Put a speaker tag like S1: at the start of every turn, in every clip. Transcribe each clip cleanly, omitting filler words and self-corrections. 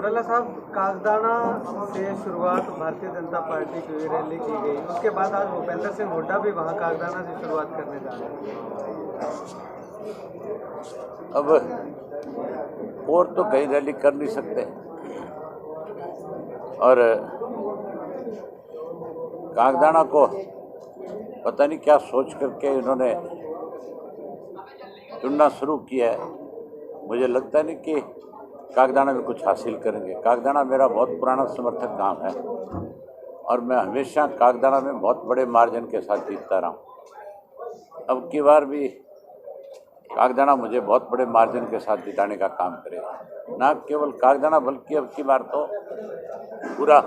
S1: चौटाला साहब, कागदाना से शुरुआत भारतीय जनता पार्टी की रैली की गई, उसके बाद आज भूपेंद्र सिंह हुड्डा भी वहां कागदाना से शुरुआत करने जा रहे हैं।
S2: अब और तो कहीं रैली कर नहीं सकते और कागदाना को पता नहीं क्या सोच करके इन्होंने चुनना शुरू किया है। मुझे लगता नहीं कि कागदाना में कुछ हासिल करेंगे। कागदाना मेरा बहुत पुराना समर्थक गांव है और मैं हमेशा कागदाना में बहुत बड़े मार्जिन के साथ जीतता रहा हूँ। अब की बार भी कागदाना मुझे बहुत बड़े मार्जिन के साथ जिताने का काम करेगा। ना केवल कागदाना बल्कि अब की बार तो पूरा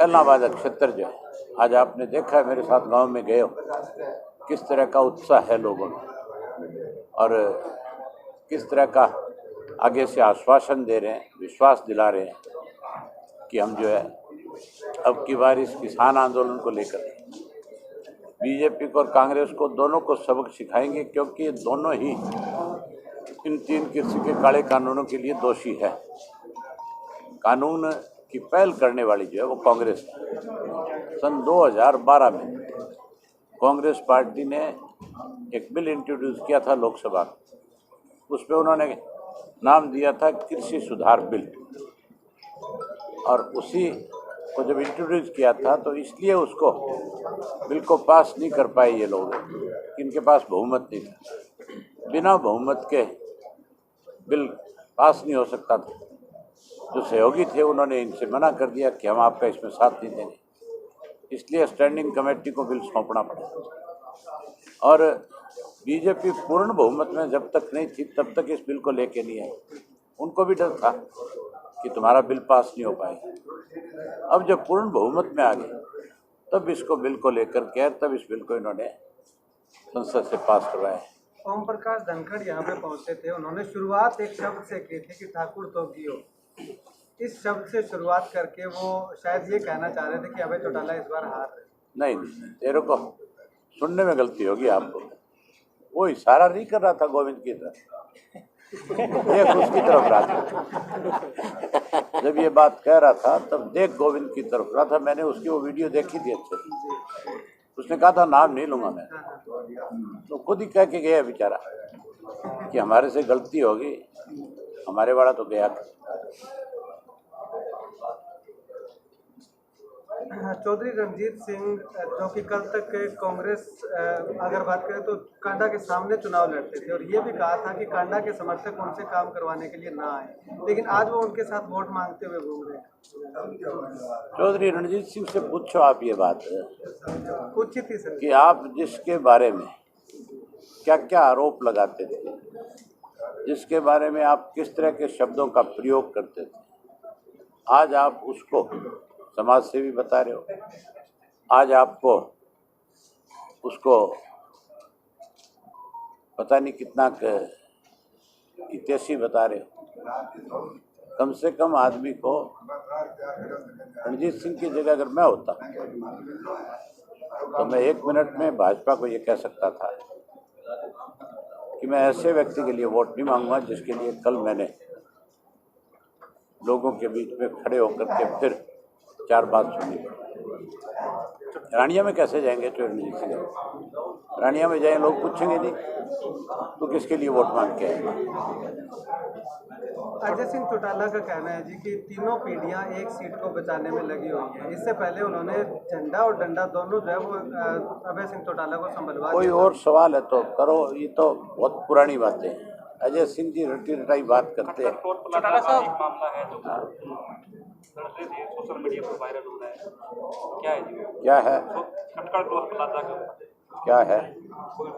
S2: इलाहाबाद क्षेत्र जो है, आज आपने देखा है, मेरे साथ गांव में गए हो, किस तरह का उत्साह है लोगों में और किस तरह का आगे से आश्वासन दे रहे हैं, विश्वास दिला रहे हैं कि हम जो है अब की बार इस किसान आंदोलन को लेकर बीजेपी को और कांग्रेस को दोनों को सबक सिखाएंगे, क्योंकि ये दोनों ही इन 3 कृषि के काले कानूनों के लिए दोषी है। कानून की पहल करने वाली जो है वो कांग्रेस है। सन 2012 में कांग्रेस पार्टी ने एक बिल इंट्रोड्यूस किया था लोकसभा में, उसमें उन्होंने नाम दिया था कृषि सुधार बिल, और उसी को जब इंट्रोड्यूस किया था तो इसलिए उसको बिल को पास नहीं कर पाए ये लोग, इनके पास बहुमत नहीं था। बिना बहुमत के बिल पास नहीं हो सकता था। जो सहयोगी थे उन्होंने इनसे मना कर दिया कि हम आपका इसमें साथ नहीं देंगे, इसलिए स्टैंडिंग कमेटी को बिल सौंपना पड़ा। और बीजेपी पूर्ण बहुमत में जब तक नहीं थी तब तक इस बिल को लेके नहीं आई। उनको भी डर था कि तुम्हारा बिल पास नहीं हो पाएगा। अब जब पूर्ण बहुमत में आ गए तब इसको बिल को लेकर के तब इस बिल को इन्होंने संसद से पास करवाया।
S1: ओम प्रकाश धनखड़ यहाँ पे पहुंचे थे, उन्होंने शुरुआत एक शब्द से की थी कि ठाकुर तो गियो। इस शब्द से शुरुआत करके वो शायद ये कहना चाह रहे थे कि अभय चौटाला इस बार हार रहे।
S2: नहीं, तेरे को सुनने में गलती होगी आपको। वो इशारा नहीं कर रहा था गोविंद की तरफ, देख उसकी तरफ रहा था। जब ये बात कह रहा था तब देख गोविंद की तरफ रहा था। मैंने उसकी वो वीडियो देखी थी अच्छे से। उसने कहा था नाम नहीं लूंगा मैं, तो खुद ही कह के गया बेचारा कि हमारे से गलती होगी, हमारे वाला तो गया।
S1: चौधरी रणजीत सिंह, जो कि कल तक कांग्रेस अगर बात करें तो कांडा के सामने चुनाव लड़ते थे और ये भी कहा था कि कांडा के समर्थक उनसे काम करवाने के लिए ना आए, लेकिन आज वो उनके साथ वोट मांगते हुए घूम रहे हैं।
S2: चौधरी रणजीत सिंह से पूछो आप ये बात
S1: पूछी थी सर
S2: कि आप जिसके बारे में क्या क्या आरोप लगाते थे, जिसके बारे में आप किस तरह के शब्दों का प्रयोग करते थे, आज आप उसको समाज सेवी बता रहे हो। आज आपको उसको पता नहीं कितना हितैषी बता रहे हो। कम से कम आदमी को, रणजीत सिंह की जगह अगर मैं होता तो मैं 1 मिनट में भाजपा को ये कह सकता था कि मैं ऐसे व्यक्ति के लिए वोट नहीं मांगूंगा जिसके लिए कल मैंने लोगों के बीच में खड़े होकर के फिर 4 बात सुनी। रानिया में कैसे जाएंगे तो रणजीत सिंह? रानिया में जाए लोग पूछेंगे नहीं तो किसके लिए वोट मांग के आएंगे?
S1: अजय सिंह चौटाला का कहना है जी कि तीनों पीढ़ियां एक सीट को बचाने में लगी हुई हैं। इससे पहले उन्होंने झंडा और डंडा दोनों जो है वो अभय सिंह चौटाला को संभलवा। कोई
S2: और सवाल है तो करो, ये तो बहुत पुरानी बातें हैं। अजय सिंह जी रटी रटाई बात करते हैं।
S3: चौटाला साहब, एक मामला है जो सोशल मीडिया पर वायरल हो रहा है, क्या है जी?
S2: क्या है?
S3: खटखड़ टोल प्लाजा का
S2: क्या है?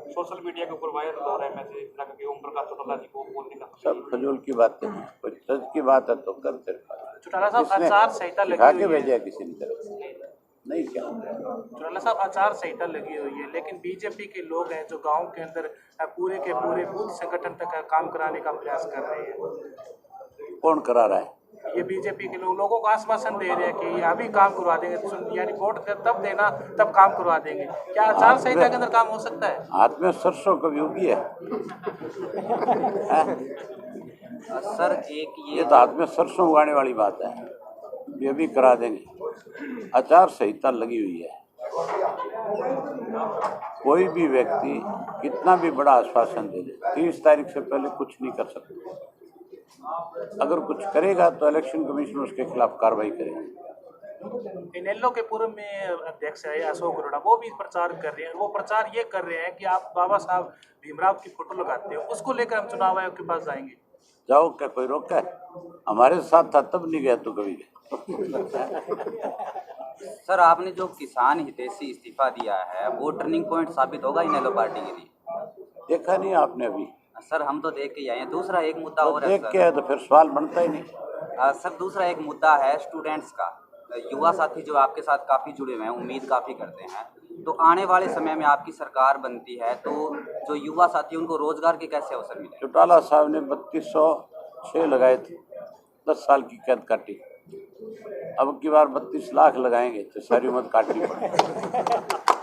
S3: सोशल मीडिया के ऊपर वायरल हो रहा है मैसेज कि ओम प्रकाश चौटाला जी को बोलने का।
S2: सब फजूल की बातें हैं। कोई सच की बात है तो करते।
S3: चौटाला साहब, आचार संहिता लगी
S2: हुई है, भेजा किसी ने तरफ नहीं क्या?
S3: चौटाला साहब, आचार संहिता लगी हुई है, लेकिन बीजेपी के लोग हैं जो गांव के अंदर पूरे के पूरे बूथ संगठन तक काम कराने का प्रयास कर रहे हैं।
S2: कौन करा रहा है?
S3: ये बीजेपी के लोगों को आश्वासन दे रहे हैं कि अभी काम करवा देंगे, यानी वोट तब देना तब काम करवा देंगे। क्या आचार संहिता के अंदर काम हो सकता है?
S2: हाथ में सरसों का भी उगी है।
S4: सर एक
S2: ये तो हाथ में सरसों उगाने वाली बात है, ये भी करा देंगे। आचार संहिता लगी हुई है, कोई भी व्यक्ति कितना भी बड़ा आश्वासन दे दे 30 तारीख से पहले कुछ नहीं कर सकता। अगर कुछ करेगा तो इलेक्शन कमीशन उसके खिलाफ कार्रवाई करेगा।
S3: इनेलो के पूर्व में अध्यक्ष है अशोक अरोड़ा, वो भी प्रचार कर रहे हैं। वो प्रचार ये कर रहे हैं कि आप बाबा साहब भीमराव की फोटो लगाते हो, उसको लेकर हम चुनाव आयोग के पास जाएंगे।
S2: जाओ, क्या कोई रोका है? हमारे साथ था तब नहीं गया तो कभी
S4: सर आपने जो किसान हितैषी इस्तीफा दिया है वो टर्निंग पॉइंट साबित होगा इनेलो पार्टी के लिए?
S2: देखा नहीं आपने अभी?
S4: सर हम तो देख के ही आए हैं। दूसरा एक मुद्दा
S2: तो
S4: और है
S2: देख
S4: सर।
S2: के है तो फिर सवाल बनता ही नहीं।
S4: सर दूसरा एक मुद्दा है स्टूडेंट्स का। युवा साथी जो आपके साथ काफ़ी जुड़े हुए हैं, उम्मीद काफ़ी करते हैं, तो आने वाले समय में आपकी सरकार बनती है तो जो युवा साथी उनको रोजगार के कैसे अवसर मिले?
S2: चौटाला साहब ने 3206 लगाए थे, 10 साल की कैद काटी। अब की बार 32 लाख लगाएंगे तो सारी उम्र काटनी पड़ेगी।